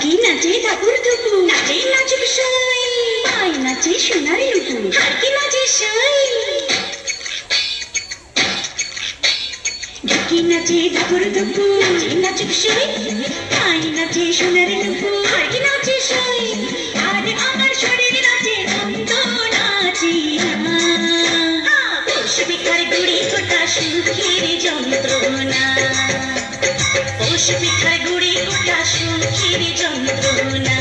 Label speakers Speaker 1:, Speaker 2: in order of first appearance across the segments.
Speaker 1: ঢাকি নাচে ঠাকুর দুপুর নাচে নাচুক সাই আই নাচে সোনার লুপুর ঢাকি নাচে সাই ঢাকি নাচে ঠাকুর দুপুর নাচে নাচুক সাই আই নাচে সোনার লুপুর ঢাকি নাচে সাই আর আমার শরীর নাচে নন্দ নাচি না পশু বিখার গুড়ি কোটা সুখের যন্ত্রণা পশু বিখার গুড়ি কোটা সুখের যন্ত্রণা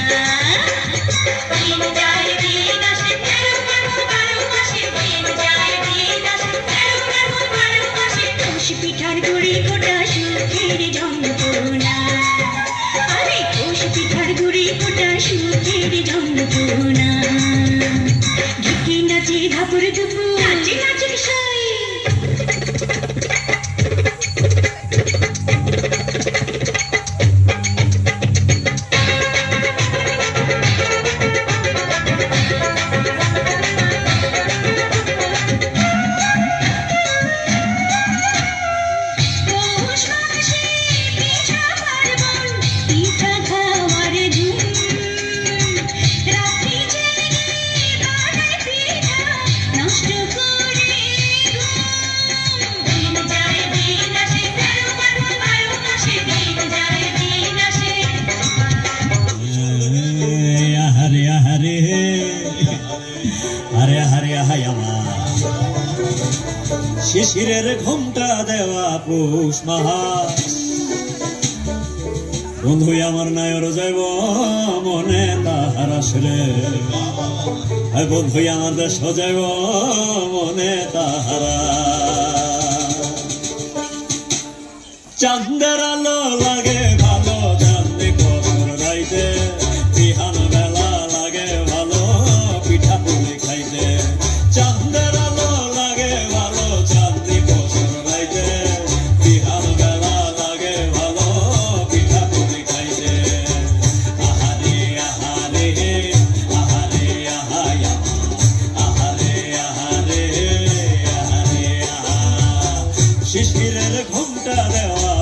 Speaker 1: দিন যায় দিন আসে 13 মাসে 12 মাসে দিন যায় দিন আসে 13 মাসে পশু পিঠার গুড়ি কোটা সুখের যন্ত্রণা আরে পশু পিঠার গুড়ি কোটা সুখের যন্ত্রণা ঢাকি নাচে ধাপুর দুপুর নাচে নাচুক সাই
Speaker 2: শিশিরের ঘুমটা দেওয়া পৌষ মাস বন্ধু আমার নায়র যাইব মনে তাহার আসলে বন্ধু আমার দেশ যাইব মনে তাহারা চাঁদের আলো লাগে ভালো চাঁদে কসর রাইতে বিহান বেলা লাগে ভালো পিঠা পুলি খাইতে চাঁদের আলো লাগে ভালো চাঁদে কসর রাইতে বিহান বেলা লাগে ভালো পিঠা পুলি খাইতে আহারে আহারে আহারে আহায়া আহারে আহারে আহারে আহা শিশিরের ঘুমটা দেওয়া